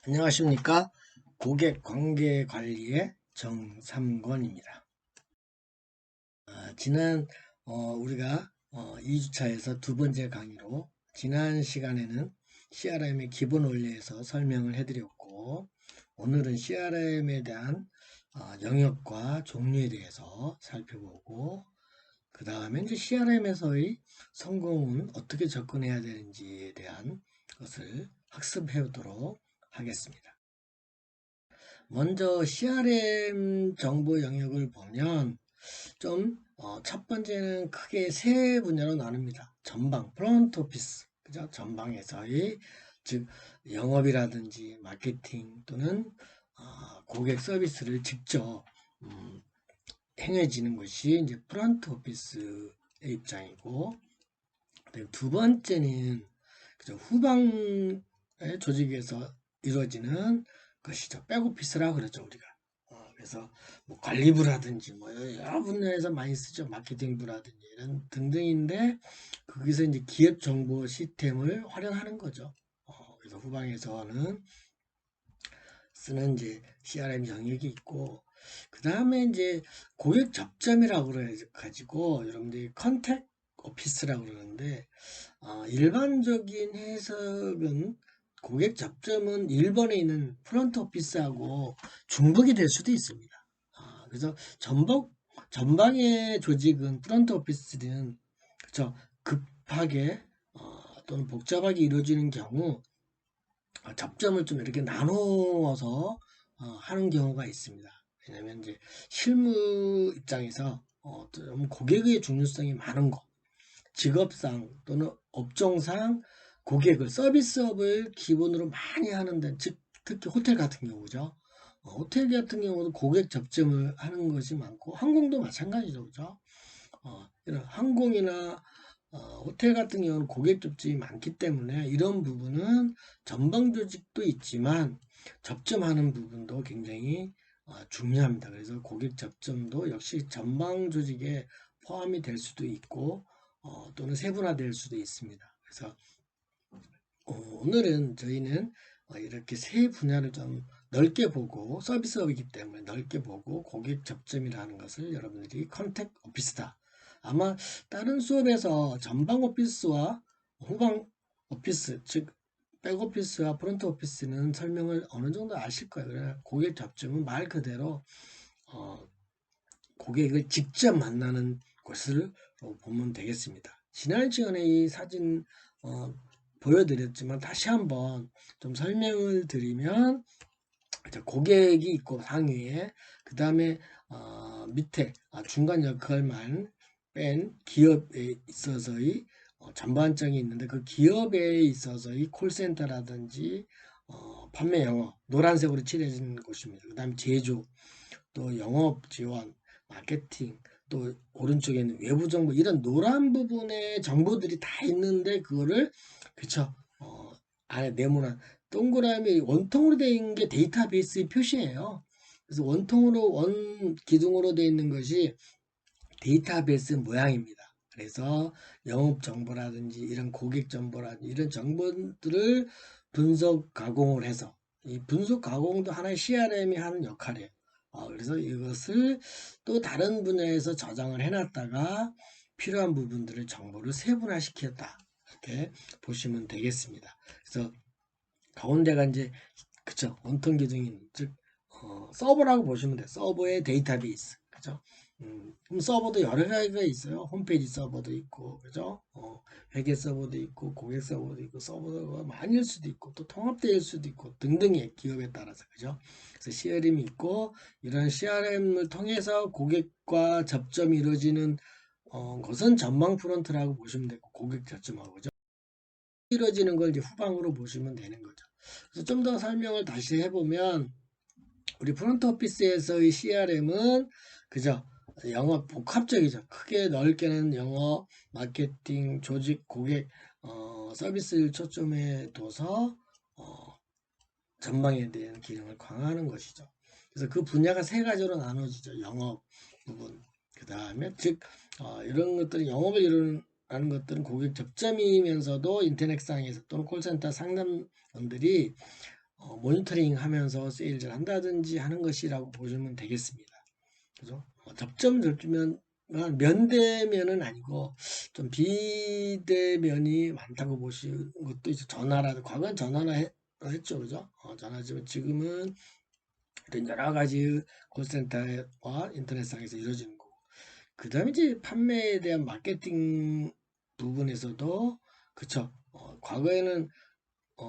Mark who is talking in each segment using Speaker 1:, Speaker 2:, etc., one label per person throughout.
Speaker 1: 안녕하십니까? 고객 관계 관리의 정삼권입니다. 지난 우리가 2주차에서 두 번째 강의로 지난 시간에는 CRM의 기본 원리에서 설명을 해드렸고, 오늘은 CRM에 대한 영역과 종류에 대해서 살펴보고, 그 다음에 이제 CRM에서의 성공은 어떻게 접근해야 되는지에 대한 것을 학습해 보도록 하겠습니다. 먼저 CRM 정보 영역을 보면 좀 첫 번째는 크게 세 분야로 나눕니다. 전방, 프론트 오피스, 그죠? 전방에서의 즉 영업이라든지 마케팅 또는 고객 서비스를 직접 행해지는 것이 이제 프론트 오피스의 입장이고, 두 번째는 그죠? 후방의 조직에서 이루어지는 것이죠. 백오피스라고 그러죠, 우리가. 그래서 뭐 관리부라든지 뭐 여러 분야에서 많이 쓰죠. 마케팅부라든지 이런 등등인데, 거기서 이제 기업 정보 시스템을 활용하는 거죠. 그래서 후방에서는 쓰는 이제 CRM 영역이 있고, 그 다음에 이제 고객 접점이라고 그래 가지고 여러분들이 컨택 오피스라고 그러는데, 일반적인 해석은 고객 접점은 일본에 있는 프론트 오피스하고 중복이 될 수도 있습니다. 그래서 전방의 조직은 프론트 오피스는 그쵸, 급하게 또는 복잡하게 이루어지는 경우 접점을 좀 이렇게 나누어서 하는 경우가 있습니다. 왜냐하면 이제 실무 입장에서 좀 고객의 중요성이 많은 거, 직업상 또는 업종상 고객을 서비스업을 기본으로 많이 하는데, 즉 특히 호텔 같은 경우죠. 호텔 같은 경우도 고객 접점을 하는 것이 많고, 항공도 마찬가지죠, 그죠? 이런 항공이나 호텔 같은 경우는 고객 접점이 많기 때문에 이런 부분은 전방 조직도 있지만 접점하는 부분도 굉장히 중요합니다. 그래서 고객 접점도 역시 전방 조직에 포함이 될 수도 있고, 또는 세분화될 수도 있습니다. 그래서 오늘은 저희는 이렇게 세 분야를 좀 넓게 보고, 서비스업이기 때문에 넓게 보고, 고객 접점이라는 것을 여러분들이 컨택 오피스다. 아마 다른 수업에서 전방 오피스와 후방 오피스, 즉 백오피스와 프론트 오피스는 설명을 어느 정도 아실 거예요. 그래 고객 접점은 말 그대로 고객을 직접 만나는 것을 보면 되겠습니다. 지난 시간에 이 사진 보여드렸지만 다시 한번 좀 설명을 드리면, 고객이 있고 상위에, 그 다음에 밑에 중간 역할만 뺀 기업에 있어서의 전반적이 있는데, 그 기업에 있어서의 콜센터라든지 판매 영업, 노란색으로 칠해진 곳입니다. 그 다음에 제조, 또 영업 지원, 마케팅, 또 오른쪽에는 외부 정보, 이런 노란 부분에 정보들이 다 있는데, 그거를 그쵸, 안에 네모난 동그라미 원통으로 되어 있는 게 데이터베이스의 표시예요. 그래서 원통으로 원 기둥으로 되어 있는 것이 데이터베이스 모양입니다. 그래서 영업 정보라든지 이런 고객 정보라든지 이런 정보들을 분석 가공을 해서, 이 분석 가공도 하나의 CRM이 하는 역할이에요. 그래서 이것을 또 다른 분야에서 저장을 해놨다가 필요한 부분들을 정보를 세분화시켰다, 이렇게 보시면 되겠습니다. 그래서 가운데가 이제 그쵸, 원통 기둥인, 즉 서버라고 보시면 돼요. 서버의 데이터베이스, 그죠? 그럼 서버도 여러 가지가 있어요. 홈페이지 서버도 있고, 그죠? 회계 서버도 있고, 고객 서버도 있고, 서버가 많을 수도 있고, 또 통합될 수도 있고, 등등의 기업에 따라서, 그죠? 그래서 CRM이 있고, 이런 CRM을 통해서 고객과 접점이 이루어지는 것은 전방 프론트라고 보시면 되고, 고객 접점하고, 그죠? 이루어지는 걸 이제 후방으로 보시면 되는 거죠. 그래서 좀 더 설명을 다시 해보면, 우리 프론트 오피스에서의 CRM은 그죠? 영업 복합적이죠. 크게 넓게는 영업, 마케팅, 조직, 고객, 서비스를 초점에 둬서 전방에 대한 기능을 강화하는 것이죠. 그래서 그 분야가 세 가지로 나눠지죠. 영업 부분, 그 다음에 즉 이런 것들은 영업을 이루는 것들은 고객 접점이면서도 인터넷상에서 또는 콜센터 상담원들이 모니터링 하면서 세일즈를 한다든지 하는 것이라고 보시면 되겠습니다. 그죠? 접점면 면대면은 아니고 좀 비대면이 많다고 보시는 것도 이제 전화라도 과거엔 전화나 했죠, 그죠? 전화지만 지금은 이런 여러 가지 콜센터와 인터넷상에서 이루어지는 거고, 그 다음에 이제 판매에 대한 마케팅 부분에서도 그쵸. 과거에는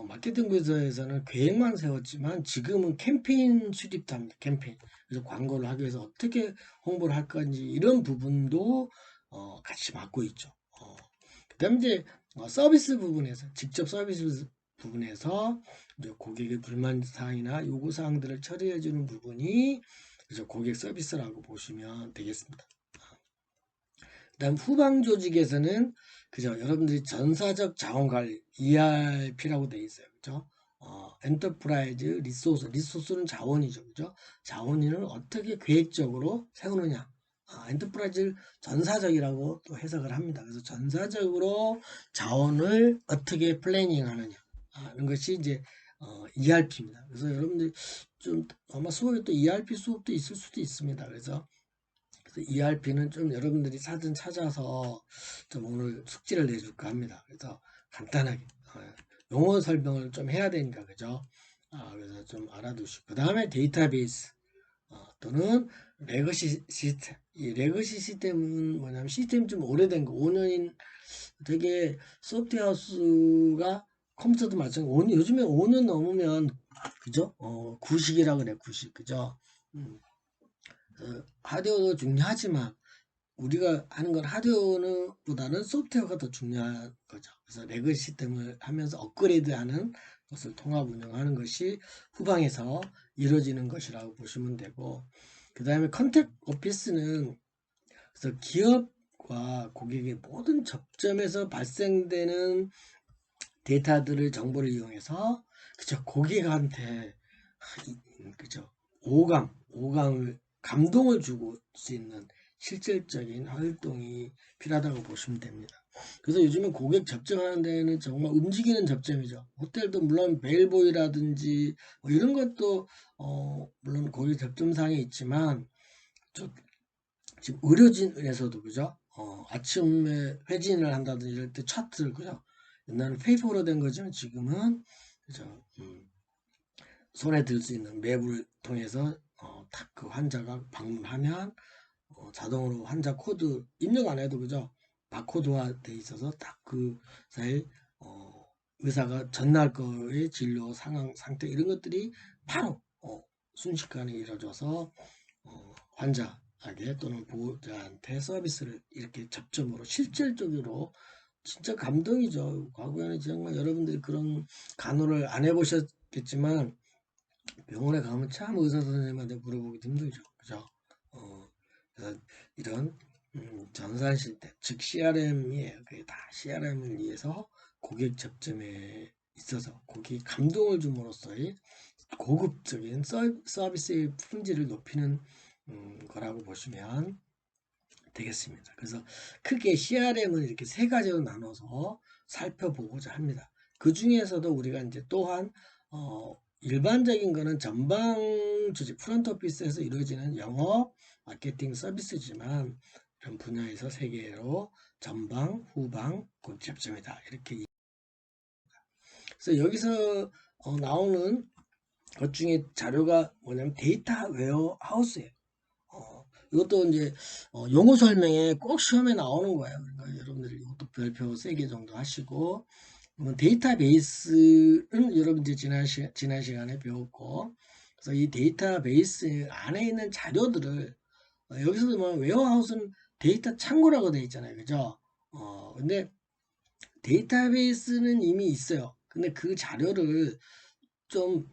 Speaker 1: 마케팅 부서에서는 계획만 세웠지만 지금은 캠페인 수립도 합니다. 캠페인. 그래서 광고를 하기 위해서 어떻게 홍보를 할 건지 이런 부분도 같이 맡고 있죠. 그다음에 이제 서비스 부분에서 직접 서비스 부분에서 이제 고객의 불만 사항이나 요구 사항들을 처리해 주는 부분이 그래서 고객 서비스라고 보시면 되겠습니다. 그다음 후방 조직에서는 그죠, 여러분들이 전사적 자원 관리 ERP라고 되어 있어요. 그죠? 엔터프라이즈 리소스는 자원이죠. 그죠? 자원을 어떻게 계획적으로 세우느냐. 엔터프라이즈 전사적이라고 또 해석을 합니다. 그래서 전사적으로 자원을 어떻게 플래닝하느냐 하는 것이 이제 ERP입니다. 그래서 여러분들이 좀 아마 수업에 또 ERP 수업도 있을 수도 있습니다. 그래서 ERP는 좀 여러분들이 사전 찾아서 좀 오늘 숙지를 내줄까 합니다. 그래서 간단하게 용어 설명을 좀 해야 되니까 그죠? 그래서 좀 알아두시고 그 다음에 데이터베이스 또는 레거시 시스템. 이 레거시 시스템은 뭐냐면 시스템이 좀 오래된 거 5년인 되게 소프트웨어스가 컴퓨터도 마찬가지. 요즘에 5년 넘으면 그죠? 구식이라 그래 구식 그죠? 하드웨어도 중요하지만 우리가 하는 건 하드웨어보다는 소프트웨어가 더 중요한 거죠. 그래서 레거시 시스템을 하면서 업그레이드하는 것을 통합 운영하는 것이 후방에서 이루어지는 것이라고 보시면 되고, 그 다음에 컨택 오피스는 그래서 기업과 고객의 모든 접점에서 발생되는 데이터들을 정보를 이용해서 그죠, 고객한테 그죠, 오감을 감동을 주고 수 있는 실질적인 활동이 필요하다고 보시면 됩니다. 그래서 요즘은 고객 접점하는 데는 정말 움직이는 접점이죠. 호텔도 물론 베일보이라든지 뭐 이런 것도 물론 고객 접점상에 있지만 지금 의료진에서도 그죠? 아침에 회진을 한다든지 이럴 때 차트를 그죠? 옛날에 페이퍼로 된 거지만 지금은 그죠? 손에 들 수 있는 맵을 통해서 딱 그 환자가 방문하면 자동으로 환자 코드 입력 안 해도 그죠? 바코드화 돼 있어서 딱 그 사이 의사가 전날 거의 진료 상황 상태 이런 것들이 바로 순식간에 이루어져서 환자에게 또는 보호자한테 서비스를 이렇게 접점으로 실질적으로 진짜 감동이죠. 과거에는 정말 여러분들이 그런 간호를 안 해보셨겠지만 병원에 가면 참 의사 선생님한테 물어보기 힘들죠. 그죠? 그래서 이런 전산 시스템, 즉 CRM이에요. 그게 다 CRM을 위해서 고객 접점에 있어서 고객 감동을 줌으로써의 고급적인 서비스의 품질을 높이는 거라고 보시면 되겠습니다. 그래서 크게 CRM을 이렇게 세 가지로 나눠서 살펴보고자 합니다. 그 중에서도 우리가 이제 또한 일반적인 거는 전방 조직 프론트 오피스에서 이루어지는 영업, 마케팅 서비스지만 이런 분야에서 세 개로 전방, 후방, 고접점이다. 이렇게 그래서 여기서 나오는 것 중에 자료가 뭐냐면 데이터 웨어하우스예요. 이것도 이제 용어 설명에 꼭 시험에 나오는 거예요. 그러니까 여러분들이 이것도 별표 3개 정도 하시고 데이터베이스는 여러분들이 지난 시간에 배웠고 그래서 이 데이터베이스 안에 있는 자료들을 여기서도 뭐 웨어하우스는 데이터 창고라고 되어 있잖아요. 그죠? 근데 데이터베이스는 이미 있어요. 근데 그 자료를 좀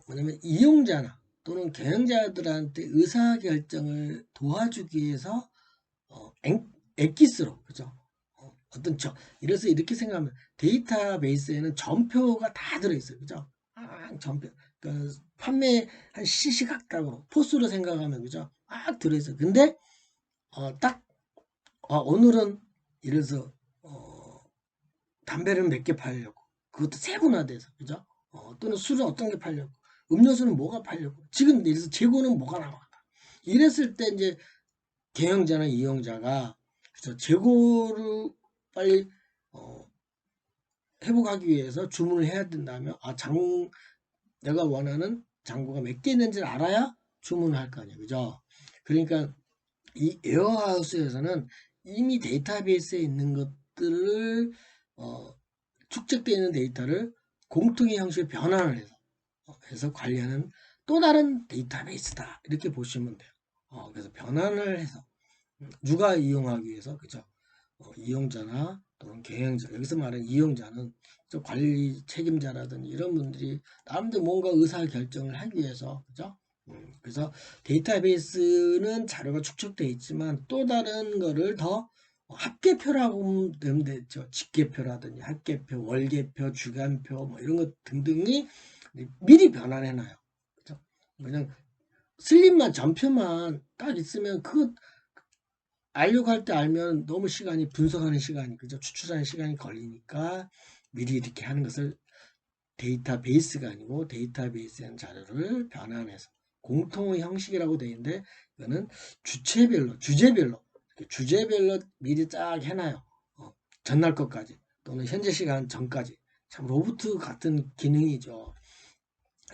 Speaker 1: 뭐냐면 이용자나 또는 경영자들한테 의사결정을 도와주기 위해서 엑기스로 그죠? 어떤 이래서 이렇게 생각하면 데이터베이스에는 점표가 다 들어있어요. 그죠? 점표. 그러니까 판매 한 시시각각으로 포스로 생각하면 그죠? 막 들어있어요. 근데 딱 오늘은 이래서 담배를 몇 개 팔려고 그것도 세분화돼서 그죠? 또는 술은 어떤 게 팔렸고, 음료수는 뭐가 팔렸고, 지금 예를 들어서 재고는 뭐가 나왔다. 이랬을 때 이제 경영자나 이용자가 그래서 재고를 빨리 회복하기 위해서 주문을 해야 된다면 내가 원하는 장고가 몇 개 있는지를 알아야 주문을 할 거 아니에요. 그죠? 그러니까 이 웨어하우스에서는 이미 데이터베이스에 있는 것들을 축적되어 있는 데이터를 공통의 형식의 변환을 해서 관리하는 또 다른 데이터베이스다. 이렇게 보시면 돼요. 그래서 변환을 해서 누가 이용하기 위해서 그죠? 이용자나 또는 경영자, 여기서 말하는 이용자는 관리 책임자라든지 이런 분들이 나름대로 뭔가 의사 결정을 하기 위해서 그죠? 그래서 데이터베이스는 자료가 축적되어 있지만 또 다른 거를 더 합계표라고 하면 되죠. 직계표라든지 합계표, 월계표, 주간표 뭐 이런 것 등등이 미리 변환해 놔요. 그죠? 그냥 슬립만 전표만 딱 있으면 그거 알려고 할 때 알면 너무 시간이 분석하는 시간이 그죠? 추출하는 시간이 걸리니까 미리 이렇게 하는 것을 데이터베이스가 아니고 데이터베이스에 있는 자료를 변환해서 공통의 형식이라고 되어 있는데 이거는 주제별로 미리 쫙 해놔요. 전날 것까지 또는 현재 시간 전까지 참 로봇 같은 기능이죠.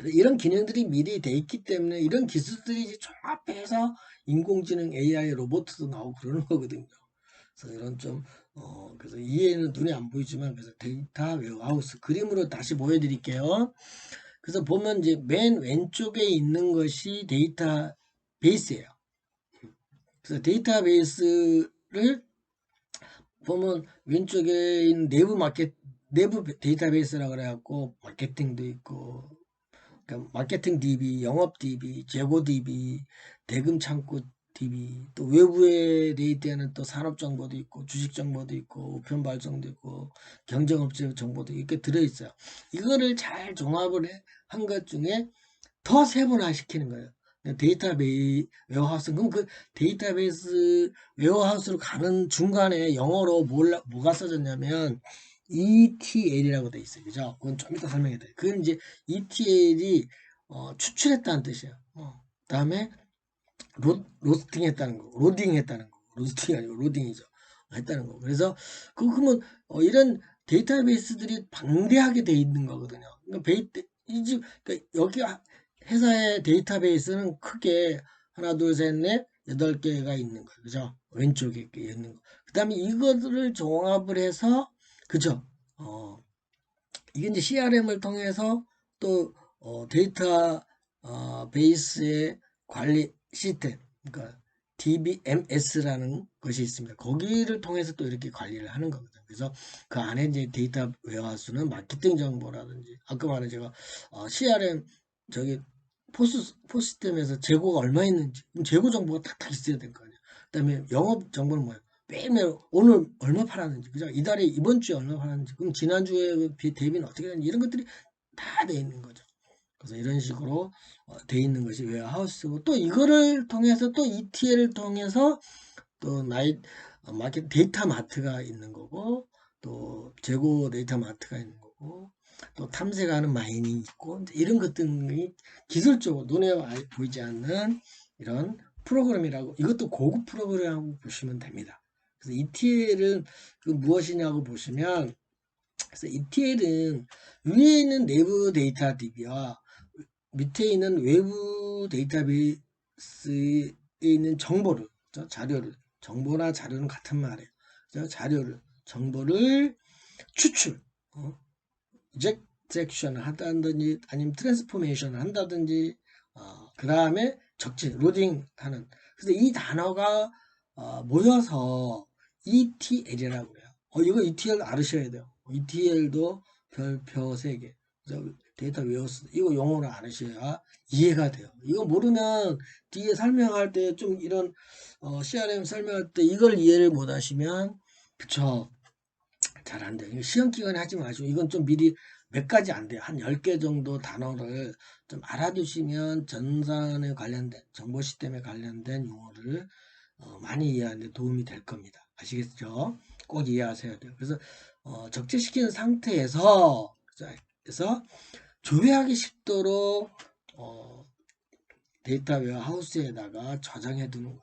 Speaker 1: 이런 기능들이 미리 돼 있기 때문에 이런 기술들이 종합해서 인공지능 AI 로봇도 나오고 그러는 거거든요. 그래서 이런 좀 그래서 이해는 눈에 안 보이지만 그래서 데이터 웨어하우스 그림으로 다시 보여드릴게요. 그래서 보면 이제 맨 왼쪽에 있는 것이 데이터베이스예요. 그래서 데이터베이스를 보면 왼쪽에 있는 내부 데이터베이스라고 그래갖고 마케팅도 있고 그러니까 마케팅 DB, 영업 DB, 재고 DB, 대금 창구 DB, 또 외부의 데이터에는 또 산업 정보도 있고 주식 정보도 있고 우편 발송도 있고 경쟁업체 정보도 이렇게 들어있어요. 이거를 잘 종합을 한 것 중에 더 세분화시키는 거예요. 데이터베이스 웨어하우스 그럼 그 데이터베이스 웨어하우스로 가는 중간에 영어로 뭐가 써졌냐면 ETL이라고 돼 있어요. 그죠? 그건 좀 이따 설명해 드릴게요. 그건 이제 ETL이 추출했다는 뜻이에요. 그다음에 로스팅 했다는 거, 로딩 했다는 거, 로스팅이 아니고 로딩이죠. 했다는 거. 그래서 그러면 이런 데이터베이스들이 방대하게 돼 있는 거거든요. 그러니까 여기 회사의 데이터베이스는 크게 하나, 둘, 셋, 넷, 8개가 있는 거예요. 그죠? 왼쪽에 있는 거. 그 다음에 이것들을 종합을 해서, 그죠? 이게 이제 CRM을 통해서 또 데이터 베이스의 관리 시스템, 그러니까 DBMS라는 것이 있습니다. 거기를 통해서 또 이렇게 관리를 하는 거거든요. 그래서 그 안에 이제 데이터 웨어하우스는 마케팅 정보라든지 아까 말한 제가 CRM 저기 포시스템에서 재고가 얼마 있는지 재고 정보가 탁탁 있어야 될 거 아니에요. 그다음에 영업 정보는 뭐예요? 매일매일 오늘 얼마 팔았는지 그죠? 이달에 이번 주에 얼마 팔았는지 그럼 지난주에 대비는 어떻게 되는지 이런 것들이 다 돼 있는 거죠. 그래서 이런 식으로 돼 있는 것이 웨어하우스고 또 이거를 통해서 또 ETL을 통해서 또 마켓 데이터 마트가 있는 거고 또 재고 데이터 마트가 있는 거고 또 탐색하는 마이닝이 있고 이런 것들이 기술적으로 눈에 보이지 않는 이런 프로그램이라고 이것도 고급 프로그램이라고 보시면 됩니다. 그래서 ETL은 그 무엇이냐고 보시면 그래서 ETL은 위에 있는 내부 데이터 DB와 밑에 있는 외부 데이터베이스에 있는 자료를 정보나 자료는 같은 말이에요. 정보를 추출, 이젝션을 한다든지 아니면 트랜스포메이션을 한다든지 그 다음에 로딩하는 그래서 이 단어가 모여서 ETL이라고 해요. 이거 ETL 알으셔야 돼요. ETL도 별표 3개. 데이터 웨어하우스 이거 용어를 알으셔야 이해가 돼요. 이거 모르면 뒤에 설명할 때 좀 이런 CRM 설명할 때 이걸 이해를 못 하시면 그쵸 잘 안 돼요. 시험 기간에 하지 마시고 이건 좀 미리 몇 가지 안 돼요. 한 10개 정도 단어를 좀 알아두시면 전산에 관련된 정보 시스템에 관련된 용어를 많이 이해하는 데 도움이 될 겁니다. 아시겠죠? 꼭 이해하셔야 돼요. 그래서 적재시키는 상태에서 그래서 조회하기 쉽도록 데이터 웨어하우스에다가 저장해 두는 거예요.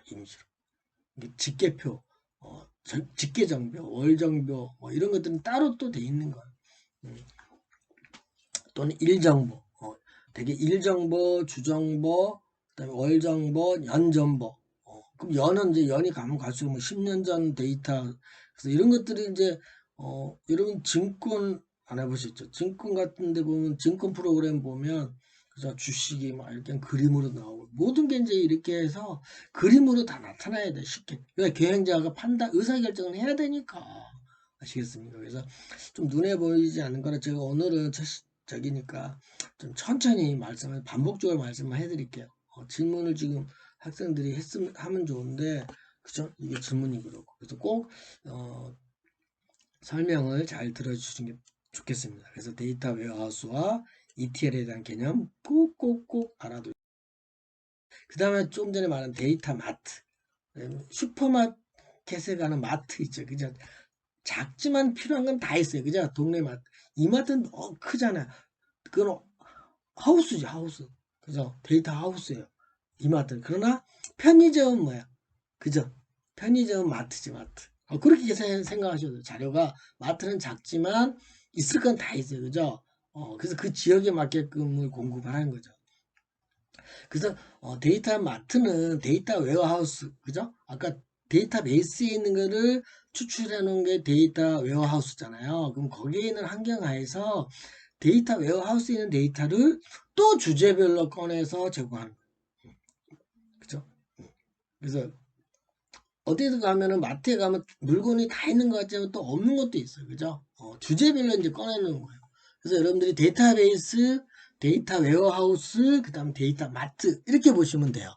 Speaker 1: 임시로. 집계표, 집계정보, 월정보 뭐 이런 것들은 따로 또 돼 있는 거예요. 또는 일정보, 되게 일정보, 주정보, 그다음에 월정보, 연정보. 그럼 연은 이제 연이 가면 갈수록 뭐 10년 전 데이터, 그래서 이런 것들이 이제 여러분 증권 안 해보셨죠? 증권 같은데 보면 증권 프로그램 보면 그죠? 주식이 막 이렇게 그림으로 나오고 모든 게 이제 이렇게 해서 그림으로 다 나타나야 돼 쉽게. 그러니까 계획자가 판단 의사결정을 해야 되니까 아시겠습니까? 그래서 좀 눈에 보이지 않는 거라 제가 오늘은 저기니까 좀 천천히 말씀을 반복적으로 말씀을 해드릴게요. 질문을 지금 학생들이 하면 좋은데 그죠? 이게 질문이 그렇고 그래서 꼭 설명을 잘 들어주시는 게 좋겠습니다. 그래서 데이터 웨어하우스와 ETL에 대한 개념 꼭꼭꼭 알아두세요. 그 다음에 조금 전에 말한 데이터 마트, 슈퍼마켓에 가는 마트 있죠. 그죠? 작지만 필요한 건 다 있어요. 그죠? 동네 마트. 이 마트는 너무 크잖아요. 그건 하우스지, 하우스. 그죠? 데이터 하우스예요. 이마트. 그러나 편의점은 뭐야? 그죠? 편의점은 마트지, 마트. 그렇게 생각하셔도 돼요. 자료가 마트는 작지만 있을 건 다 있어요. 그죠? 그래서 그 지역에 맞게끔을 공급하는 거죠. 그래서 데이터 마트는 데이터 웨어하우스, 그죠? 아까 데이터베이스에 있는 거를 추출해 놓은 게 데이터 웨어하우스잖아요. 그럼 거기에 있는 환경하에서 데이터 웨어하우스에 있는 데이터를 또 주제별로 꺼내서 제공하는 거예요. 그죠? 그래서 어디든 가면은 마트에 가면 물건이 다 있는 것 같지만 또 없는 것도 있어요. 그죠? 주제별로 이제 꺼내는 거예요. 그래서 여러분들이 데이터베이스, 데이터 웨어하우스, 그 다음 데이터 마트 이렇게 보시면 돼요.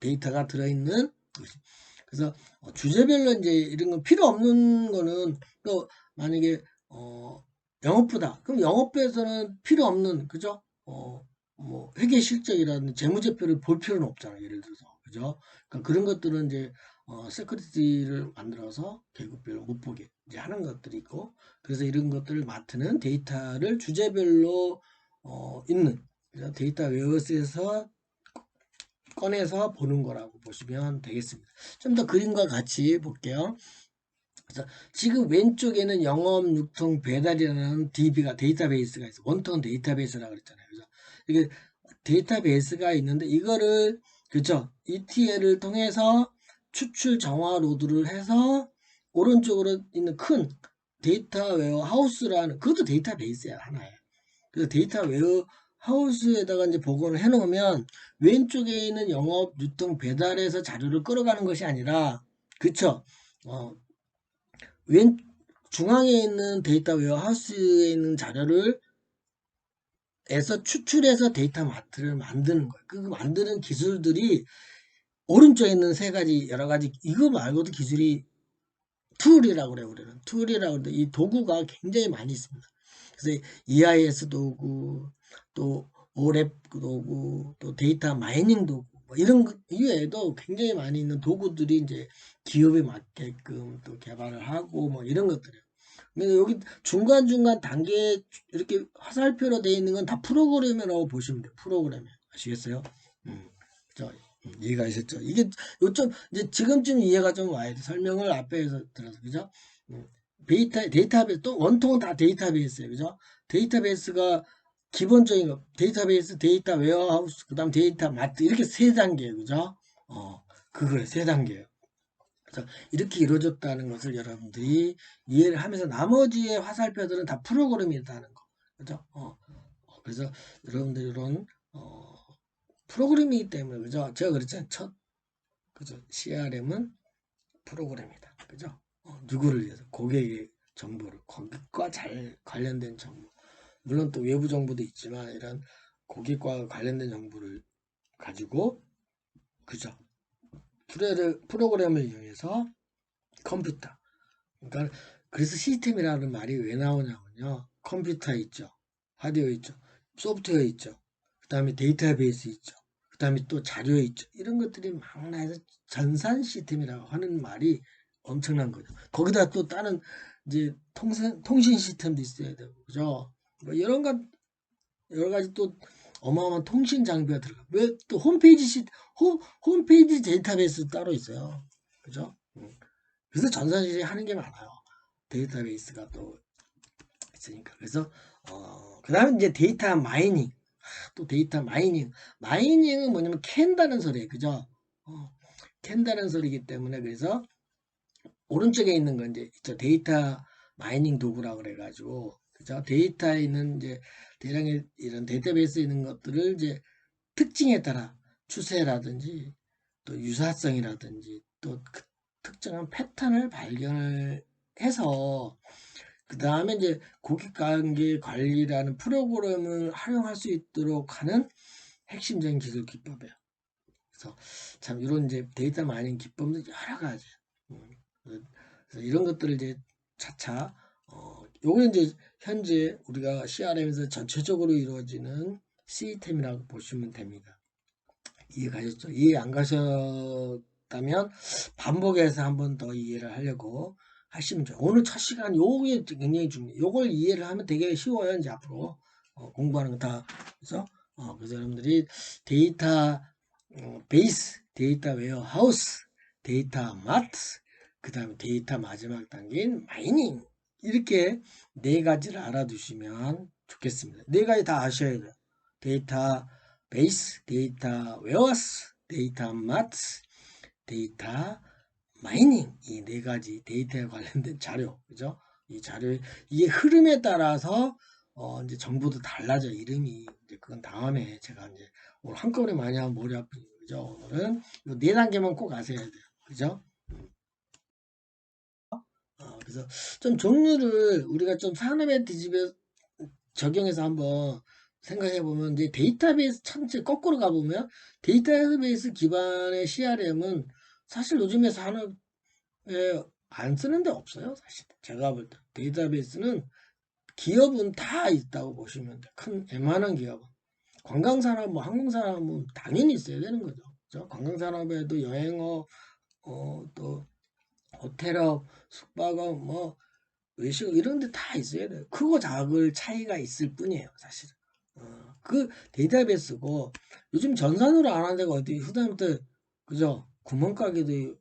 Speaker 1: 데이터가 들어있는 것이. 그래서 주제별로 이제 이런 건 필요 없는 거는 또 만약에 영업부다. 그럼 영업부에서는 필요 없는 그죠? 뭐 회계 실적이라든지 재무제표를 볼 필요는 없잖아요. 예를 들어서 그죠? 그러니까 그런 것들은 이제 세큐리티를 만들어서 계급별로 못 보게 이제 하는 것들이 있고 그래서 이런 것들을 맡는 데이터를 주제별로 있는 그래서 데이터 웨어스에서 꺼내서 보는 거라고 보시면 되겠습니다. 좀 더 그림과 같이 볼게요. 그래서 지금 왼쪽에는 영업, 유통, 배달이라는 DB가 데이터베이스가 있어. 원통 데이터베이스라고 그랬잖아요. 그죠? 이게 데이터베이스가 있는데 이거를 그죠? ETL을 통해서 추출 정화 로드를 해서 오른쪽으로 있는 큰 데이터 웨어하우스라는 그것도 데이터베이스야 하나예요. 그래서 데이터 웨어하우스에다가 이제 복원을 해놓으면 왼쪽에 있는 영업, 유통, 배달에서 자료를 끌어가는 것이 아니라 그쵸? 왼 중앙에 있는 데이터 웨어하우스에 있는 자료를 에서 추출해서 데이터 마트를 만드는 거예요. 그 만드는 기술들이 오른쪽에 있는 세 가지 여러 가지 이거 말고도 기술이 툴이라고 그래요. 우리는 툴이라고 그러는데 이 도구가 굉장히 많이 있습니다. 그래서 EIS 도구, 또 오랩 도구, 또 데이터 마이닝 도구 뭐 이런 것 이외에도 굉장히 많이 있는 도구들이 이제 기업에 맞게끔 또 개발을 하고 뭐 이런 것들이에요. 근데 여기 중간중간 단계 이렇게 화살표로 되어 있는 건 다 프로그램이라고 보시면 돼요. 프로그램 아시겠어요? 자, 이해가 되셨죠? 이게 요점 이제 지금쯤 이해가 좀 와야 돼. 설명을 앞에서 들어서 그죠? 데이터베이스 또 원통은 다 데이터베이스예요. 그죠? 데이터베이스가 기본적인 거 데이터베이스, 데이터 웨어하우스, 그다음 데이터 마트 이렇게 세 단계예요. 그죠? 그거예요. 세 단계예요. 그래서 이렇게 이루어졌다는 것을 여러분들이 이해를 하면서 나머지의 화살표들은 다 프로그램이라는 거. 그죠? 그래서 여러분들 이런 프로그램이기 때문에 그죠? 제가 그랬잖아요. 그죠? CRM은 프로그램이다. 그죠? 누구를 위해서 고객의 정보를 고객과 잘 관련된 정보 물론 또 외부 정보도 있지만 이런 고객과 관련된 정보를 가지고 그죠? 프로그램을 이용해서 컴퓨터 그러니까 그래서 시스템이라는 말이 왜 나오냐면요. 컴퓨터 있죠. 하드웨어 있죠. 소프트웨어 있죠. 그 다음에 데이터베이스 있죠. 그 다음에 또 자료 있죠. 이런 것들이 막 나해서 전산 시스템이라고 하는 말이 엄청난 거죠. 거기다 또 다른 이제 통신 시스템도 있어야 되고 그죠. 뭐 이런 것 여러 가지 또 어마어마한 통신 장비가 들어가. 왜 또 홈페이지 데이터베이스 따로 있어요. 그죠? 그래서 전산실이 하는 게 많아요. 데이터베이스가 또 있으니까. 그래서 그 다음에 이제 데이터 마이닝. 또 데이터 마이닝. 마이닝은 뭐냐면 캔다는 소리예요. 그죠? 캔다는 소리이기 때문에 그래서 오른쪽에 있는 건 이제 데이터 마이닝 도구라고 그래가지고 그죠? 데이터에 있는 이제 대량의 이런 데이터베이스에 있는 것들을 이제 특징에 따라 추세라든지 또 유사성이라든지 또 그 특정한 패턴을 발견을 해서 그 다음에 이제 고객관계 관리라는 프로그램을 활용할 수 있도록 하는 핵심적인 기술 기법이에요. 그래서 참 이런 이제 데이터 마이닝 기법도 여러 가지. 그래서 이런 것들을 이제 차차 요게 이제 현재 우리가 CRM에서 전체적으로 이루어지는 시스템이라고 보시면 됩니다. 이해 가셨죠? 이해 안 가셨다면 반복해서 한 번 더 이해를 하려고 하시면 좋아요. 오늘 첫 시간 요게 굉장히 중요해요. 요걸 이해를 하면 되게 쉬워요. 이제 앞으로 공부하는 거 다. 그래서 그래서 여러분들이 데이터 베이스, 데이터 웨어하우스, 데이터 마트, 그 다음에 데이터 마지막 단계인 마이닝 이렇게 네 가지를 알아두시면 좋겠습니다. 네 가지 다 아셔야 돼요. 데이터 베이스, 데이터 웨어하우스, 데이터 마트, 데이터 마이닝 이 네 가지 데이터에 관련된 자료, 그죠? 이 자료 이게 흐름에 따라서 이제 정보도 달라져 이름이 이제 그건 다음에 제가 이제 오늘 한꺼번에 많이 하면 머리 아프죠. 그죠? 오늘은 이 네 단계만 꼭 아셔야 돼요. 그죠? 그래서 좀 종류를 우리가 좀 산업에 뒤집어 적용해서 한번 생각해 보면 이제 데이터베이스 전체 거꾸로 가보면 데이터베이스 기반의 CRM은 사실 요즘에 산업에 안 쓰는 데 없어요. 사실 제가 볼 때 데이터베이스는 기업은 다 있다고 보시면 돼요. 큰 웬만한 기업은 관광산업 뭐 항공산업은 당연히 있어야 되는 거죠. 그죠? 관광산업에도 여행업 또 호텔업 숙박업 뭐 외식 이런 데 다 있어야 돼요. 크고 작을 차이가 있을 뿐이에요, 사실은. 그 데이터베이스고 요즘 전산으로 안 하는 데가 어디 후다부터 그죠? 구멍가게도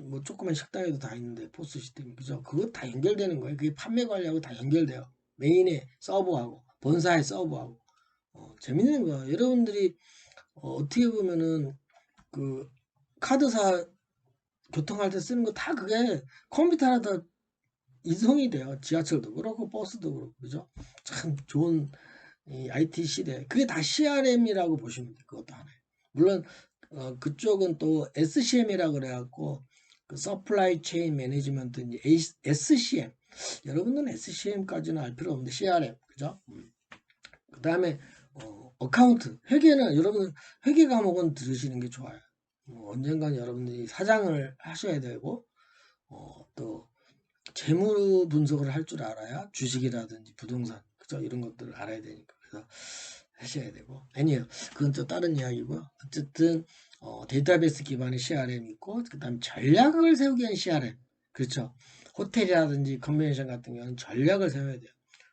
Speaker 1: 뭐 조그만 식당에도 다 있는데 포스 시스템 그죠? 그거 다 연결되는 거예요. 그게 판매 관리하고 다 연결돼요. 메인에 서버하고 본사에 서버하고 재밌는 거예요. 여러분들이 어떻게 보면은 그 카드사 교통할 때 쓰는 거 다 그게 컴퓨터랑 다 이송이 돼요. 지하철도 그렇고 버스도 그렇고 그죠? 참 좋은 이 IT 시대. 그게 다 CRM이라고 보시면 돼요. 그것도 하나요. 물론 그쪽은 또 SCM이라고 그래갖고 그 서플라이 체인 매니지먼트 이제 SCM. 여러분들은 SCM까지는 알 필요 없는데 CRM 그죠? 그 다음에 어카운트 회계는 여러분 회계 과목은 들으시는 게 좋아요. 언젠간 여러분들이 사장을 하셔야 되고 또 재무 분석을 할 줄 알아야 주식이라든지 부동산 그죠 이런 것들을 알아야 되니까 그래서 하셔야 되고 아니에요 그건 또 다른 이야기고요 어쨌든 데이터베이스 기반의 CRM 있고 그 다음 전략을 세우기 위한 CRM 그렇죠 호텔이라든지 컨벤션 같은 경우는 전략을 세워야 돼요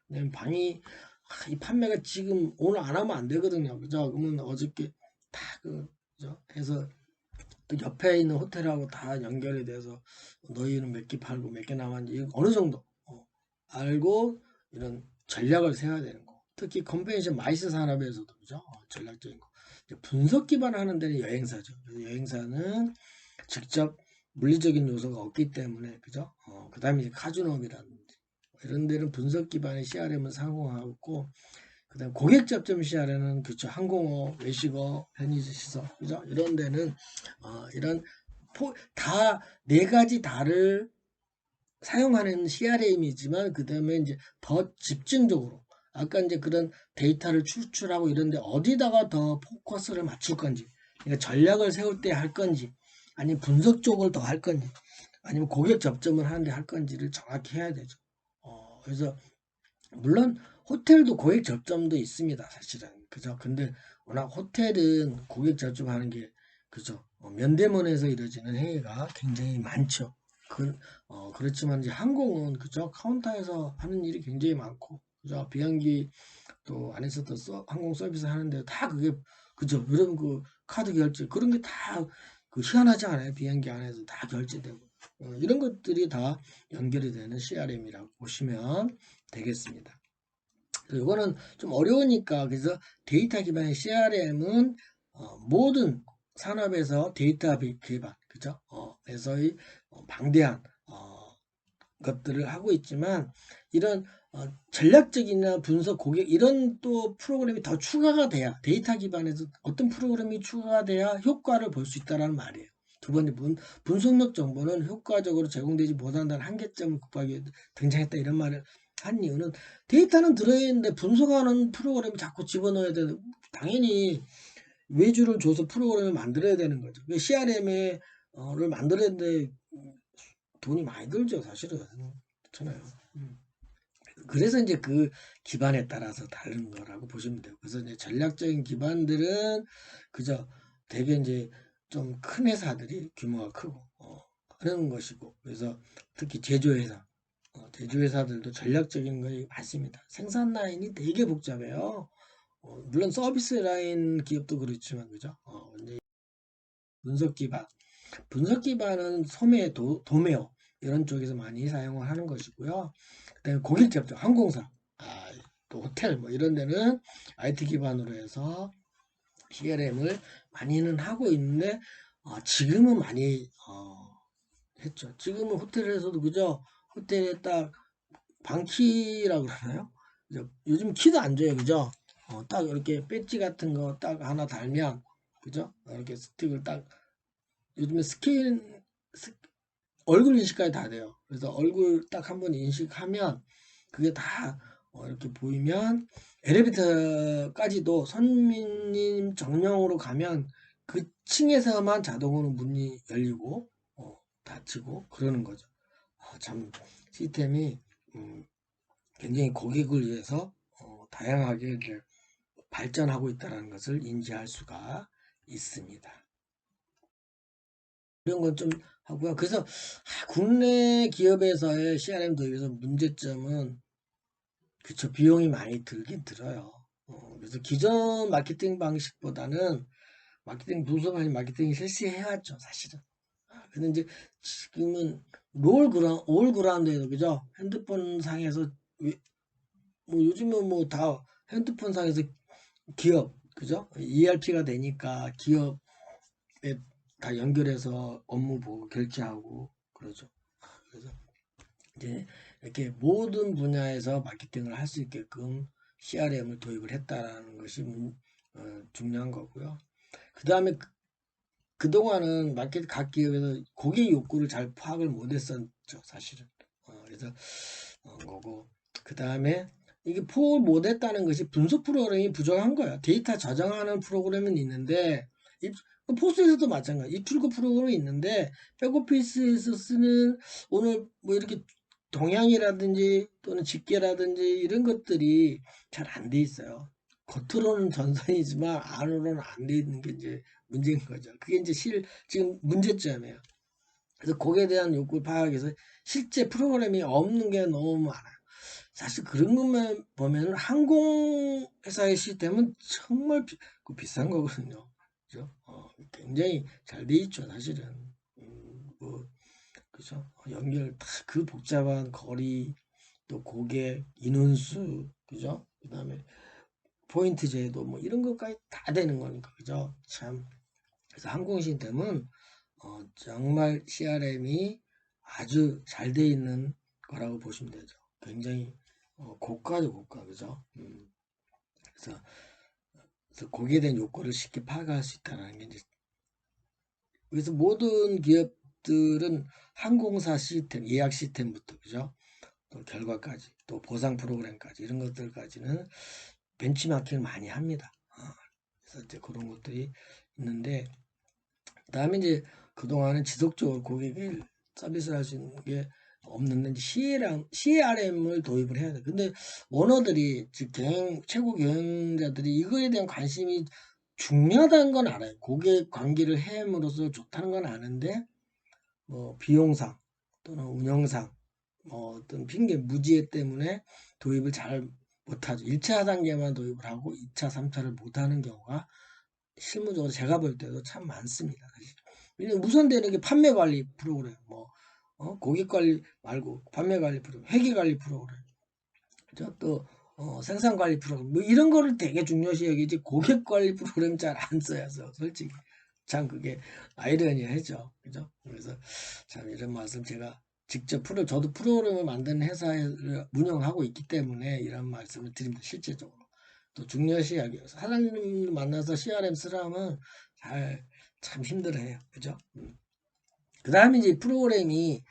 Speaker 1: 왜냐면 이 판매가 지금 오늘 안 하면 안 되거든요 그죠 그러면 어저께 다 그죠 해서 또 옆에 있는 호텔하고 다 연결이 돼서 너희는 몇 개 팔고 몇 개 남았는지 어느 정도 알고 이런 전략을 세워야 되는 거. 특히 컨벤션 마이스 산업에서도 그죠? 전략적인 거. 분석 기반하는 데는 여행사죠. 그래서 여행사는 직접 물리적인 요소가 없기 때문에 그죠? 그다음에 이제 카지노업이라든지 이런 데는 분석 기반의 CRM을 상용하고 그다음 고객 접점 시야에는 그쵸 항공업, 외식업, 편의시설 그죠 이런 데는 이런 다 네 가지 다를 사용하는 CRM이지만 그 다음에 이제 더 집중적으로 아까 이제 그런 데이터를 추출하고 이런데 어디다가 더 포커스를 맞출 건지 그러니까 전략을 세울 때 할 건지 아니면 분석 쪽을 더 할 건지 아니면 고객 접점을 하는데 할 건지를 정확히 해야 되죠. 그래서 물론 호텔도 고객 접점도 있습니다. 사실은. 그죠? 근데 워낙 호텔은 고객 접점하는 게 그죠? 면대면에서 이루어지는 행위가 굉장히 많죠. 그렇지만 이제 항공은 그죠? 카운터에서 하는 일이 굉장히 많고 그죠? 비행기 또 안에서도 항공 서비스 하는데 다 그게 그죠? 여러분 그 카드 결제 그런 게 다 그 희한하지 않아요? 비행기 안에서 다 결제되고 이런 것들이 다 연결이 되는 CRM이라고 보시면 되겠습니다. 이거는 좀 어려우니까 그래서 데이터 기반의 CRM은 모든 산업에서 데이터 기반 그죠? 에서의 방대한 것들을 하고 있지만 이런 전략적이나 분석 고객 이런 또 프로그램이 더 추가가 돼야 데이터 기반에서 어떤 프로그램이 추가가 돼야 효과를 볼 수 있다는 말이에요. 두 번째 분석력 정보는 효과적으로 제공되지 못한다는 한계점을 극복하기 위해 등장했다 이런 말을 한 이유는 데이터는 들어있는데 분석하는 프로그램을 자꾸 집어넣어야 되는 당연히 외주를 줘서 프로그램을 만들어야 되는 거죠. CRM을 만들었는데 돈이 많이 들죠 사실은. 그렇잖아요. 그래서 이제 그 기반에 따라서 다른 거라고 보시면 돼요. 그래서 이제 전략적인 기반들은 그저 되게 이제 좀 큰 회사들이 규모가 크고 하는 것이고 그래서 특히 제조회사들도 전략적인 것이 많습니다. 생산 라인이 되게 복잡해요. 물론 서비스 라인 기업도 그렇지만 그죠? 이제 분석 기반은 소매, 도매업 이런 쪽에서 많이 사용을 하는 것이고요. 그다음에 고객 접촉, 항공사, 또 호텔 뭐 이런 데는 IT 기반으로 해서 CRM을 많이는 하고 있는데 지금은 많이 했죠. 지금은 호텔에서도 그죠? 호텔에 딱 방키라고 그러나요? 요즘 키도 안 줘요, 그죠? 딱 이렇게 배지 같은 거 딱 하나 달면 그죠? 이렇게 스틱을 딱 요즘에 얼굴 인식까지 다 돼요. 그래서 얼굴 딱 한 번 인식하면 그게 다 이렇게 보이면 엘리베이터까지도 손님 정령으로 가면 그 층에서만 자동으로 문이 열리고 닫히고 그러는 거죠. 참 시스템이 굉장히 고객을 위해서 다양하게 이렇게 발전하고 있다는 것을 인지할 수가 있습니다. 이런 건 좀 하고요. 그래서 국내 기업에서의 CRM 도입에서 문제점은 그쵸 비용이 많이 들긴 들어요. 그래서 기존 마케팅 방식보다는 마케팅 부서가 아닌 마케팅이 실시해왔죠 사실은. 근데 이제 지금은 올 그라운드에도 그죠? 핸드폰 상에서 뭐 요즘은 뭐 다 핸드폰 상에서 기업 그죠? ERP가 되니까 기업에 다 연결해서 업무 보고 결제하고 그러죠. 그래서 이제 이렇게 모든 분야에서 마케팅을 할 수 있게끔 CRM을 도입을 했다라는 것이 중요한 거고요. 그 다음에 그동안은 각 기업에서 고객 욕구를 잘 파악을 못했었죠, 사실은. 그래서 거고 그 다음에 이게 포을 못했다는 것이 분석 프로그램이 부족한 거예요. 데이터 저장하는 프로그램은 있는데 포스에서도 마찬가지. 입출구 프로그램이 있는데 백오피스에서 쓰는 오늘 뭐 이렇게 동향이라든지 또는 집계라든지 이런 것들이 잘 안 돼 있어요. 겉으로는 전선이지만 안으로는 안 돼 있는 게 이제 문제인 거죠. 그게 이제 지금 문제점이에요. 그래서 거기에 대한 욕구를 파악해서 실제 프로그램이 없는 게 너무 많아요. 사실 그런 것만 보면 항공회사의 시스템은 정말 비싼 거거든요. 그죠? 굉장히 잘 돼 있죠, 사실은. 뭐, 그죠? 연결 다 그 복잡한 거리, 또 고객, 인원수, 그죠? 그 다음에 포인트 제도, 뭐 이런 것까지 다 되는 거니까, 그죠? 참. 그래서 항공 시스템은 정말 CRM이 아주 잘 돼 있는 거라고 보시면 되죠. 굉장히 고가죠, 고가, 그죠? 그래서 거기에 대한 욕구를 쉽게 파악할 수 있다는 게 이제 그래서 모든 기업들은 항공사 시스템, 예약 시스템부터 그죠? 또 결과까지, 또 보상 프로그램까지 이런 것들까지는 벤치마킹을 많이 합니다. 그래서 이제 그런 것들이 있는데 그다음에 이제 그동안은 지속적으로 고객을 서비스를 할 수 있는 게 없는데 CRM을 도입을 해야 돼. 근데 오너들이 즉 최고 경영자들이 이거에 대한 관심이 중요하다는 건 알아요. 고객 관계를 해함으로써 좋다는 건 아는데 뭐 비용상 또는 운영상 어떤 핑계 무지해 때문에 도입을 잘 못하죠. 1차 단계만 도입을 하고 2차, 3차를 못하는 경우가 실무적으로 제가 볼 때도 참 많습니다. 사실. 우선되는 게 판매 관리 프로그램, 뭐 고객 관리 말고 판매 관리 프로그램, 회계 관리 프로그램, 또 생산 관리 프로그램, 뭐 이런 거를 되게 중요시 여기지 고객 관리 프로그램 잘 안 써요, 솔직히. 참 그게 아이러니하죠, 그죠? 그래서 참 이런 말씀 제가 직접 저도 프로그램을 만드는 회사를 운영하고 있기 때문에 이런 말씀을 드립니다, 실제적으로. 또 중요시 여겨요. 사장님을 만나서 CRM 쓰라면 참 힘들어해요, 그죠? 그 다음에 이제 프로그램이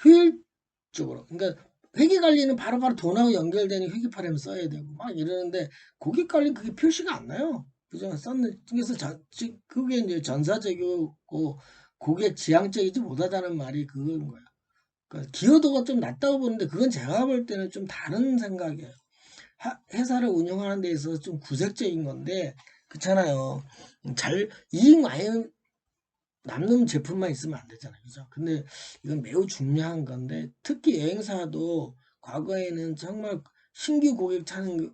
Speaker 1: 효율적으로, 그러니까 회계 관리는 바로바로 돈하고 연결되는 회계 프로그램 써야 되고 막 이러는데 고객 관리 그게 표시가 안 나요. 그죠? 그래서 그게 이제 전사적이고 고객 지향적이지 못하다는 말이 그건 거야. 그러니까 기여도가 좀 낮다고 보는데 그건 제가 볼 때는 좀 다른 생각이에요. 회사를 운영하는 데 있어서 좀 구색적인 건데 그렇잖아요. 이익 많이 남는 제품만 있으면 안 되잖아요. 그죠? 근데 이건 매우 중요한 건데 특히 여행사도 과거에는 정말 신규 고객 찾는 거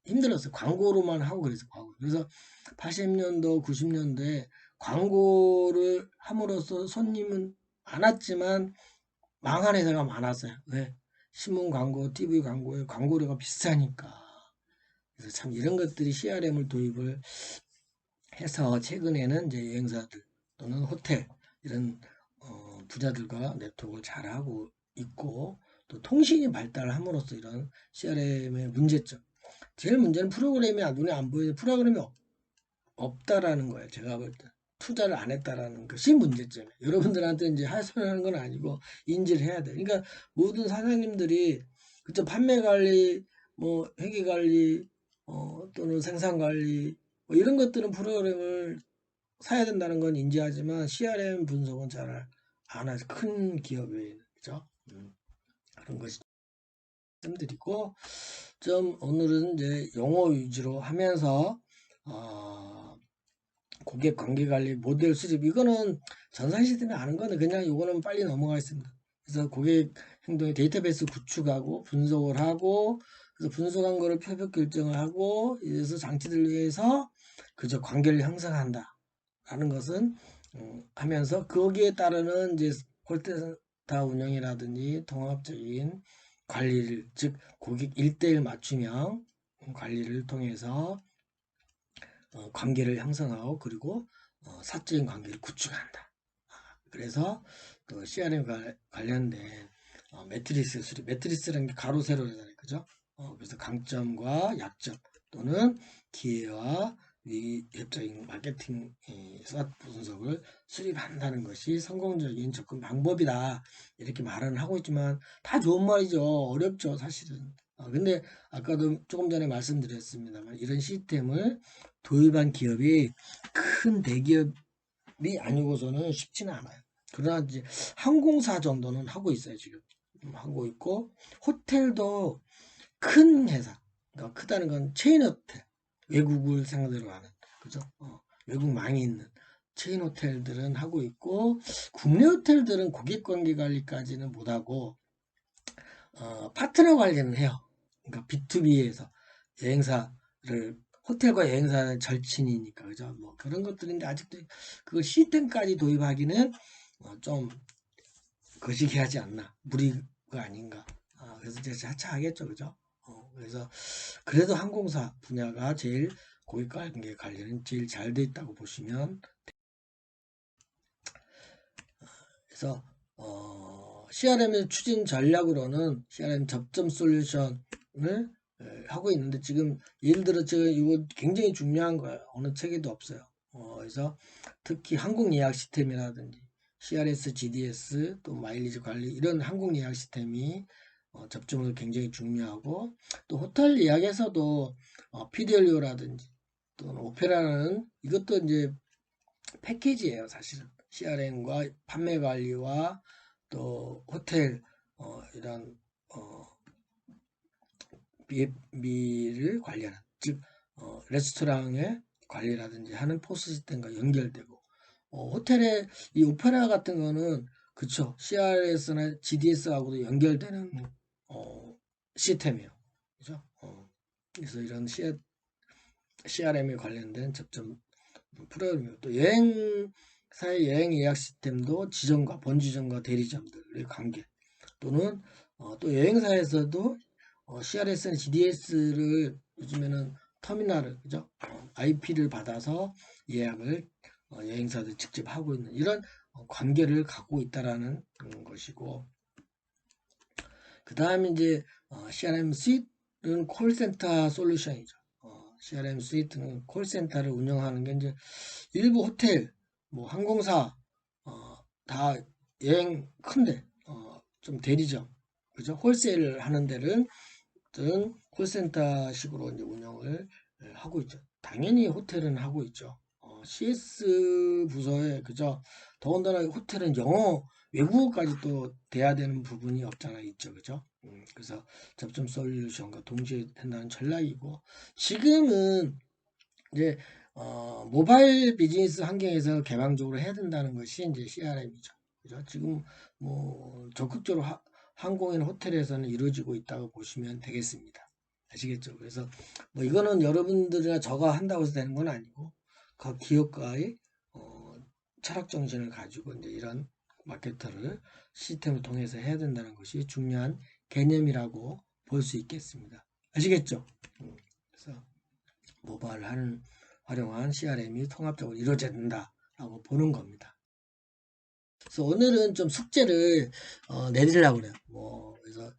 Speaker 1: 힘들었어요. 광고로만 하고 그래서 광고. 그래서 80년도, 90년대에 광고를 함으로써 손님은 많았지만 망한 회사가 많았어요. 왜? 신문 광고, TV 광고에 광고료가 비싸니까. 그래서 참 이런 것들이 CRM을 도입을 해서 최근에는 이제 여행사들 또는 호텔 이런 부자들과 네트워크를 잘하고 있고 또 통신이 발달함으로써 이런 CRM의 문제점. 제일 문제는 프로그램이 눈에 안 보이는 프로그램이 없다라는 거예요. 제가 볼 때. 투자를 안 했다라는 것이 문제점이에요. 여러분들한테 이제 하소연하는 건 아니고 인지를 해야 돼요. 그러니까 모든 사장님들이 그쵸 판매 관리, 뭐 회계 관리, 또는 생산 관리 뭐 이런 것들은 프로그램을 사야 된다는 건 인지하지만 CRM 분석은 잘 안 하죠. 큰 기업에 그죠? 그런 것이 말씀드리고 좀 오늘은 이제 용어 위주로 하면서 어, 고객 관계 관리 모델 수집 이거는 전산 시스템이 아는 거는 그냥 이거는 빨리 넘어가겠습니다. 그래서 고객 행동의 데이터베이스 구축하고 분석을 하고 그래서 분석한 거를 표적 결정을 하고 이래서 장치들을 위해서 그저 관계를 형성한다. 라는 것은 하면서 거기에 따르는 이제 콜센터 운영이라든지 통합적인 관리를 즉 고객 1대1 맞춤형 관리를 통해서 관계를 형성하고 그리고 사적인 관계를 구축한다. 그래서 또 CRM 관련된 매트리스 수립, 매트리스라는 게 가로 세로잖아요, 그죠? 그래서 강점과 약점 또는 기회와 위협적인 마케팅 분석을 수립한다는 것이 성공적인 접근 방법이다. 이렇게 말은 하고 있지만 다 좋은 말이죠. 어렵죠, 사실은. 근데 아까도 조금 전에 말씀드렸습니다만 이런 시스템을 도입한 기업이 큰 대기업이 아니고서는 쉽지는 않아요. 그러나 이제 항공사 정도는 하고 있어요, 지금. 하고 있고 호텔도 큰 회사, 그러니까 크다는 건 체인 호텔, 외국을 상대로 하는, 그죠? 외국 많이 있는 체인 호텔들은 하고 있고, 국내 호텔들은 고객 관계 관리까지는 못하고, 파트너 관리는 해요. 그러니까 B2B에서 여행사를, 호텔과 여행사는 절친이니까, 그죠? 뭐 그런 것들인데, 아직도 그 시스템까지 도입하기는 좀 거시기하지 않나, 무리가 아닌가. 그래서 이제 차차하겠죠, 그죠? 그래서 그래도 항공사 분야가 제일 고객 관계 관리는 제일 잘 돼 있다고 보시면 그래서 CRM의 추진 전략으로는 CRM 접점 솔루션을 하고 있는데 지금 예를 들어 제가 이거 굉장히 중요한 거예요. 어느 책에도 없어요. 그래서 특히 항공 예약 시스템이라든지 CRS, GDS 또 마일리지 관리 이런 항공 예약 시스템이 접점을 굉장히 중요하고 또 호텔 예약에서도 PDLU라든지 또는 오페라는 이것도 이제 패키지예요, 사실은. CRM과 판매 관리와 또 호텔 이런 비를 관리하는 즉 레스토랑의 관리라든지 하는 포스 시스템과 연결되고 호텔의 이 오페라 같은 거는 그쵸 CRS나 GDS하고도 연결되는 시스템이에요. 그죠? 그래서 이런 CRM에 관련된 접점 프로그램이고, 또 여행사의 여행 예약 시스템도 지점과 본지점과 대리점들의 관계, 또는 또 여행사에서도 CRS나 GDS를 요즘에는 터미널을, 그죠? IP를 받아서 예약을 여행사들 직접 하고 있는 이런 관계를 갖고 있다라는 것이고, 그 다음에 이제 CRM 스위트는 콜센터 솔루션이죠. CRM 스위트는 콜센터를 운영하는 게 이제 일부 호텔, 뭐 항공사, 다 여행 큰데 좀 대리점, 그죠? 홀세일 하는 데는 콜센터식으로 이제 운영을 하고 있죠. 당연히 호텔은 하고 있죠. CS 부서에, 그죠? 더군다나 호텔은 영어, 외국어까지 또 돼야 되는 부분이 없잖아 있죠, 그죠? 그래서 접점 솔루션과 동시에 한다는 전략이고, 지금은 이제 모바일 비즈니스 환경에서 개방적으로 해야 된다는 것이 이제 CRM이죠. 그죠? 지금 뭐 적극적으로 항공이나 호텔에서는 이루어지고 있다고 보시면 되겠습니다. 아시겠죠? 그래서 뭐 이거는 여러분들이나 저가 한다고 해서 되는 건 아니고, 각 기업가의 철학 정신을 가지고 이제 이런 마케터를 시스템을 통해서 해야 된다는 것이 중요한 개념이라고 볼 수 있겠습니다. 아시겠죠? 그래서 모바일 활용한 CRM이 통합적으로 이루어져야 된다라고 보는 겁니다. 그래서 오늘은 좀 숙제를 내드리려고 그래요. 그래서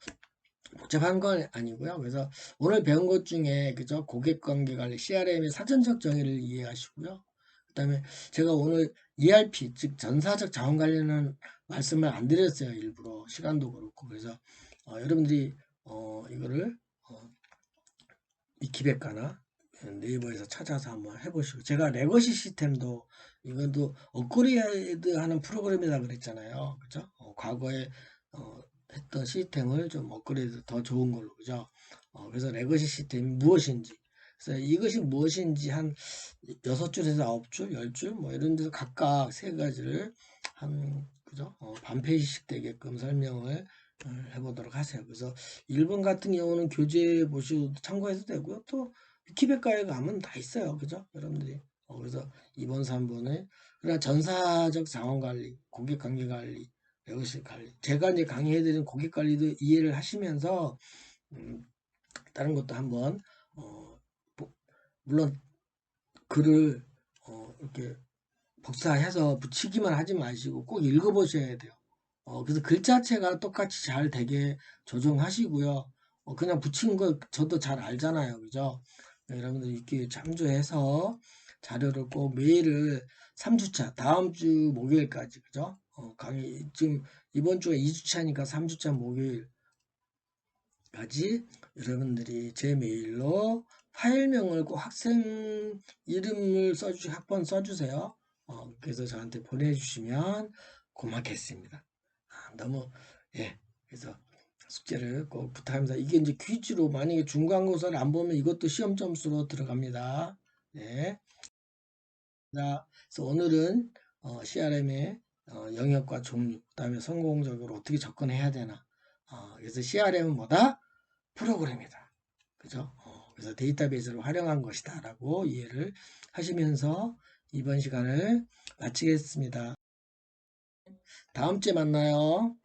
Speaker 1: 복잡한 건 아니고요. 그래서 오늘 배운 것 중에, 그죠? 고객관계 관리 CRM의 사전적 정의를 이해하시고요. 그다음에 제가 오늘 ERP, 즉 전사적 자원 관리는 말씀을 안 드렸어요. 일부러 시간도 그렇고. 그래서 여러분들이 이거를 위키백과나 네이버에서 찾아서 한번 해보시고, 제가 레거시 시스템도, 이것도 업그레이드 하는 프로그램이라 그랬잖아요. 그죠? 과거에 했던 시스템을 좀 업그레이드 더 좋은 걸로, 그죠? 그래서 레거시 시스템이 무엇인지, 그래서 이것이 무엇인지 한 6줄에서 9줄, 10줄 뭐 이런 데서 각각 세 가지를 그죠? 반 페이지씩 되게끔 설명을 해보도록 하세요. 그래서 1번 같은 경우는 교재 보시고 참고해도 되고요. 또 위키백과에 가면 다 있어요. 그죠? 여러분들이. 그래서 2번, 3번에 그러나 전사적 자원관리, 고객관계관리, 레거시 관리. 제가 이제 강의해드린 고객관리도 이해를 하시면서 다른 것도 한번 물론 글을 이렇게 복사해서 붙이기만 하지 마시고 꼭 읽어보셔야 돼요. 그래서 글자체가 똑같이 잘 되게 조정하시고요. 그냥 붙인 거 저도 잘 알잖아요. 그죠? 여러분들 이렇게 참조해서 자료를 꼭 메일을 3주차, 다음 주 목요일까지, 그죠? 강의, 지금 이번 주가 2주차니까 3주차 목요일까지 여러분들이 제 메일로 파일명을 꼭 학생 이름을 학번 써주세요. 그래서 저한테 보내주시면 고맙겠습니다. 너무, 예, 그래서 숙제를 꼭 부탁합니다. 이게 이제 퀴즈로, 만약에 중간고사를 안 보면 이것도 시험 점수로 들어갑니다. 네. 자, 그래서 오늘은 CRM의 영역과 종류, 그다음에 성공적으로 어떻게 접근해야 되나. 그래서 CRM은 뭐다? 프로그램이다. 그죠? 그래서 데이터베이스를 활용한 것이다라고 이해를 하시면서 이번 시간을 마치겠습니다. 다음 주에 만나요.